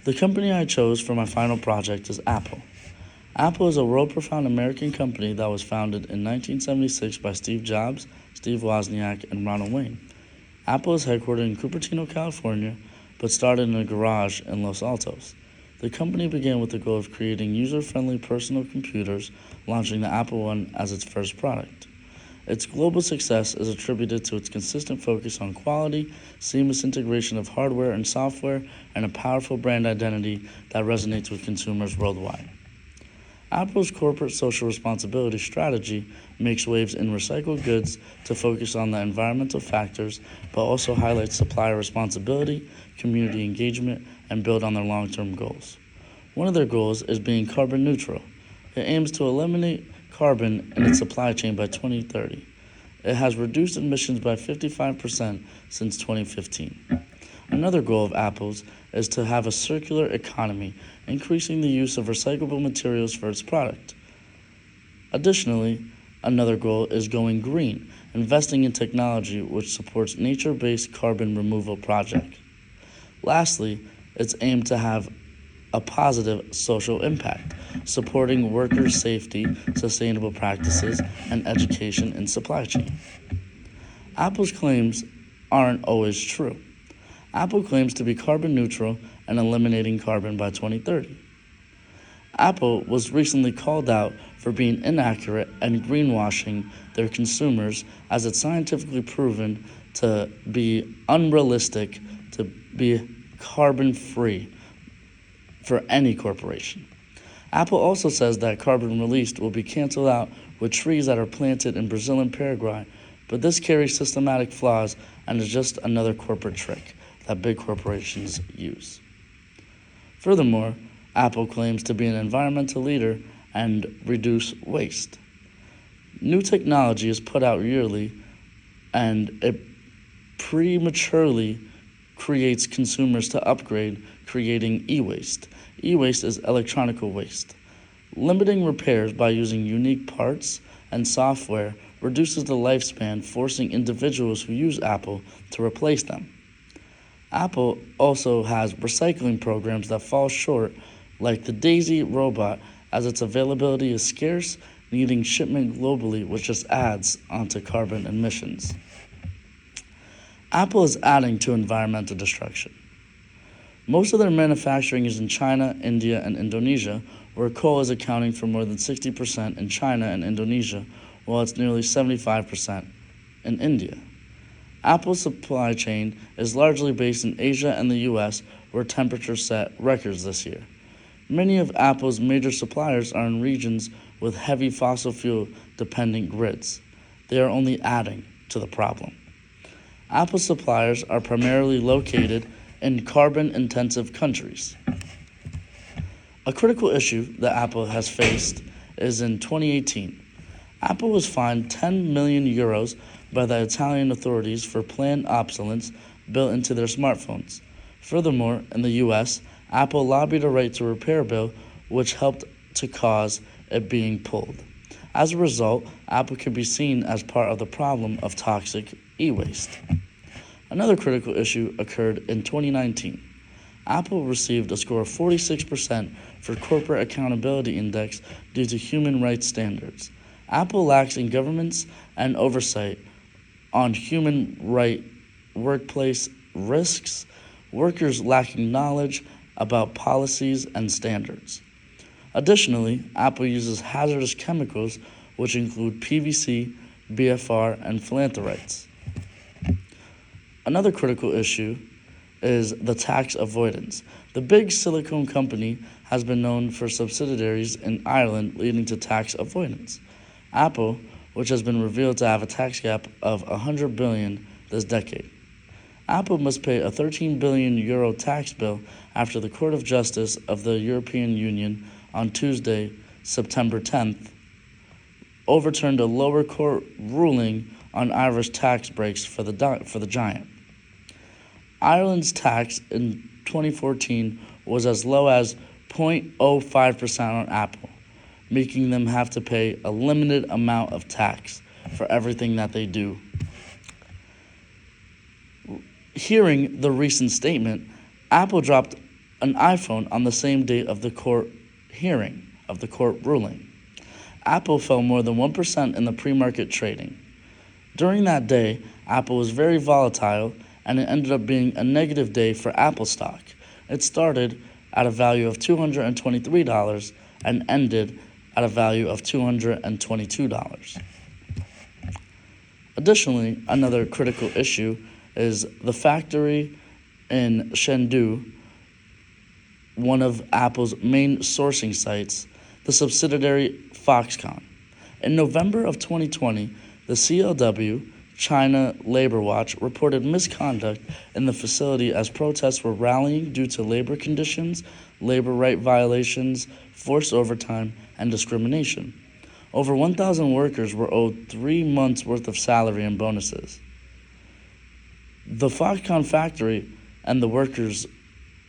The company I chose for my final project is Apple. Apple is a world-profound American company that was founded in 1976 by Steve Jobs, Steve Wozniak, and Ronald Wayne. Apple is headquartered in Cupertino, California, but started in a garage in Los Altos. The company began with the goal of creating user-friendly personal computers, launching the Apple I as its first product. Its global success is attributed to its consistent focus on quality, seamless integration of hardware and software, and a powerful brand identity that resonates with consumers worldwide. Apple's corporate social responsibility strategy makes waves in recycled goods to focus on the environmental factors, but also highlights supplier responsibility, community engagement, and build on their long-term goals. One of their goals is being carbon neutral. It aims to eliminate carbon in its supply chain by 2030. It has reduced emissions by 55% since 2015. Another goal of Apple's is to have a circular economy, increasing the use of recyclable materials for its product. Additionally, another goal is going green, investing in technology which supports nature-based carbon removal projects. Lastly, it's aimed to have a positive social impact, supporting workers' safety, sustainable practices, and education in supply chain. Apple's claims aren't always true. Apple claims to be carbon neutral and eliminating carbon by 2030. Apple was recently called out for being inaccurate and greenwashing their consumers, as it's scientifically proven to be unrealistic to be carbon-free for any corporation. Apple also says that carbon released will be canceled out with trees that are planted in Brazil and Paraguay, but this carries systematic flaws and is just another corporate trick that big corporations use. Furthermore, Apple claims to be an environmental leader and reduce waste. New technology is put out yearly, and it prematurely creates consumers to upgrade, creating e-waste. E-waste is electronic waste. Limiting repairs by using unique parts and software reduces the lifespan, forcing individuals who use Apple to replace them. Apple also has recycling programs that fall short, like the Daisy robot, as its availability is scarce, needing shipment globally, which just adds onto carbon emissions. Apple is adding to environmental destruction. Most of their manufacturing is in China, India, and Indonesia, where coal is accounting for more than 60% in China and Indonesia, while it's nearly 75% in India. Apple's supply chain is largely based in Asia and the US, where temperatures set records this year. Many of Apple's major suppliers are in regions with heavy fossil fuel dependent grids. They are only adding to the problem. Apple suppliers are primarily located in carbon-intensive countries. A critical issue that Apple has faced is in 2018. Apple was fined 10 million euros by the Italian authorities for planned obsolescence built into their smartphones. Furthermore, in the US, Apple lobbied a right to repair bill, which helped to cause it being pulled. As a result, Apple can be seen as part of the problem of toxic e-waste. Another critical issue occurred in 2019. Apple received a score of 46% for Corporate Accountability Index due to human rights standards. Apple lacks in governance and oversight on human right workplace risks, workers lacking knowledge about policies and standards. Additionally, Apple uses hazardous chemicals, which include PVC, BFR, and phthalates. Another critical issue is the tax avoidance. The big silicone company has been known for subsidiaries in Ireland, leading to tax avoidance. Apple, which has been revealed to have a tax gap of $100 billion this decade. Apple must pay a 13 billion euro tax bill after the Court of Justice of the European Union on Tuesday, September 10th, overturned a lower court ruling on Irish tax breaks for the giant. Ireland's tax in 2014 was as low as 0.05% on Apple, making them have to pay a limited amount of tax for everything that they do. Hearing the recent statement, Apple dropped an iPhone on the same date of the court hearing, of the court ruling. Apple fell more than 1% in the pre-market trading. During that day, Apple was very volatile, and it ended up being a negative day for Apple stock. It started at a value of $223 and ended at a value of $222. Additionally, another critical issue is the factory in Chengdu, one of Apple's main sourcing sites, the subsidiary Foxconn. In November of 2020, the CLW, China Labor Watch, reported misconduct in the facility as protests were rallying due to labor conditions, labor right violations, forced overtime, and discrimination. Over 1,000 workers were owed 3 months' worth of salary and bonuses. The Foxconn factory and the workers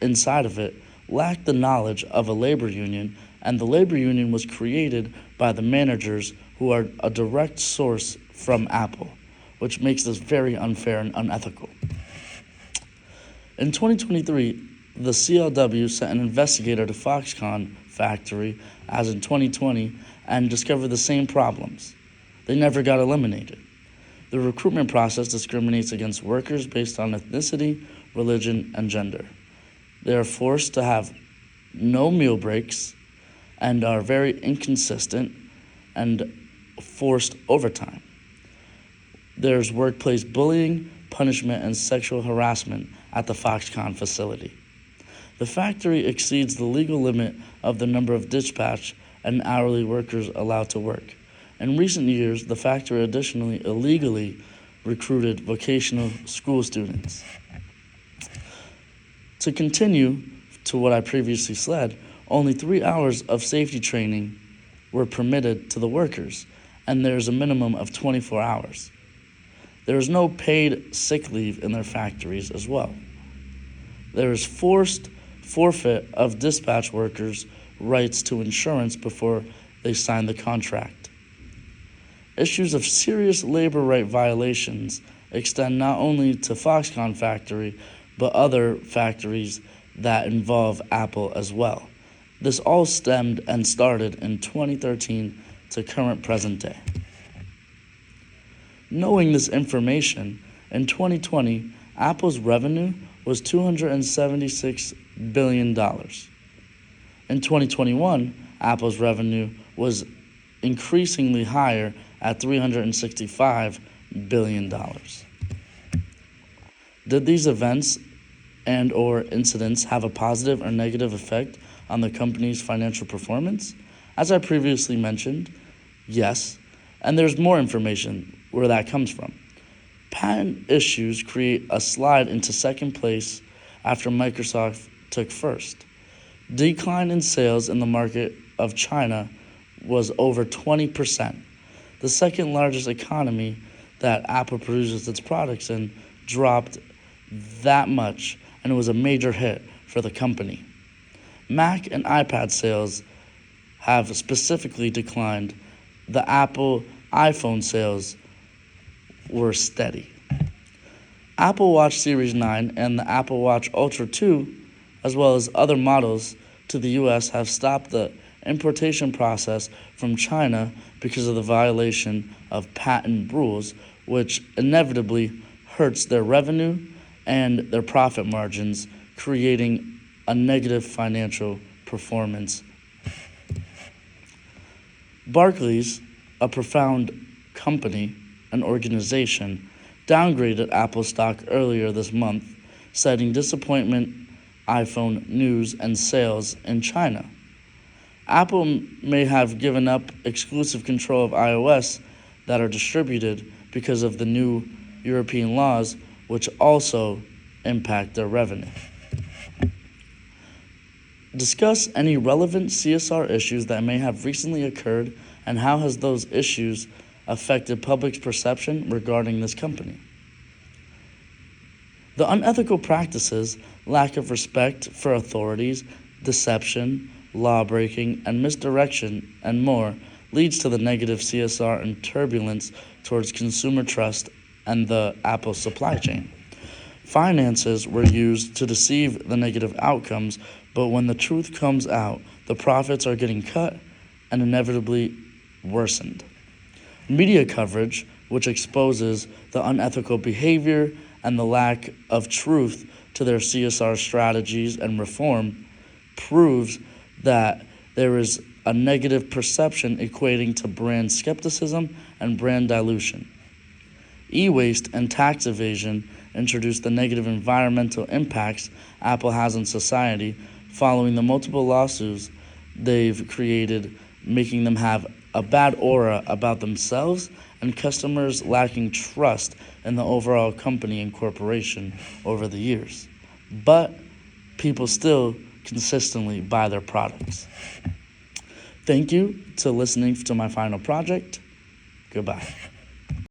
inside of it lacked the knowledge of a labor union, and the labor union was created by the managers who are a direct source from Apple, which makes this very unfair and unethical. In 2023, the CLW sent an investigator to Foxconn factory, as in 2020, and discovered the same problems. They never got eliminated. The recruitment process discriminates against workers based on ethnicity, religion, and gender. They are forced to have no meal breaks and are very inconsistent and forced overtime. There's workplace bullying, punishment, and sexual harassment at the Foxconn facility. The factory exceeds the legal limit of the number of dispatch and hourly workers allowed to work. In recent years, the factory additionally illegally recruited vocational school students. To continue to what I previously said, only 3 hours of safety training were permitted to the workers, and there is a minimum of 24 hours. There is no paid sick leave in their factories as well. There is forced forfeit of dispatch workers' rights to insurance before they sign the contract. Issues of serious labor right violations extend not only to Foxconn factory, but other factories that involve Apple as well. This all stemmed and started in 2013 to current present day. Knowing this information, in 2020, Apple's revenue was $276 billion. In 2021, Apple's revenue was increasingly higher at $365 billion. Did these events and or incidents have a positive or negative effect on the company's financial performance? As I previously mentioned, yes, and there's more information where that comes from. Patent issues create a slide into second place after Microsoft took first. Decline in sales in the market of China was over 20%. The second largest economy that Apple produces its products in dropped that much, and it was a major hit for the company. Mac and iPad sales have specifically declined. The Apple iPhone sales were steady. Apple Watch Series 9 and the Apple Watch Ultra 2, as well as other models to the US, have stopped the importation process from China because of the violation of patent rules, which inevitably hurts their revenue and their profit margins, creating a negative financial performance. Barclays, a profound company, an organization, downgraded Apple stock earlier this month, citing disappointment iPhone news and sales in China. Apple may have given up exclusive control of iOS that are distributed because of the new European laws, which also impact their revenue. Discuss any relevant CSR issues that may have recently occurred and how has those issues affected public's perception regarding this company. The unethical practices, lack of respect for authorities, deception, law-breaking, and misdirection, and more, leads to the negative CSR and turbulence towards consumer trust and the Apple supply chain. Finances were used to deceive the negative outcomes, but when the truth comes out, the profits are getting cut and inevitably worsened. Media coverage, which exposes the unethical behavior and the lack of truth to their CSR strategies and reform, proves that there is a negative perception equating to brand skepticism and brand dilution. E-waste and tax evasion introduce the negative environmental impacts Apple has on society following the multiple lawsuits they've created, making them have a bad aura about themselves and customers lacking trust in the overall company and corporation over the years. But people still consistently buy their products. Thank you to listening to my final project. Goodbye.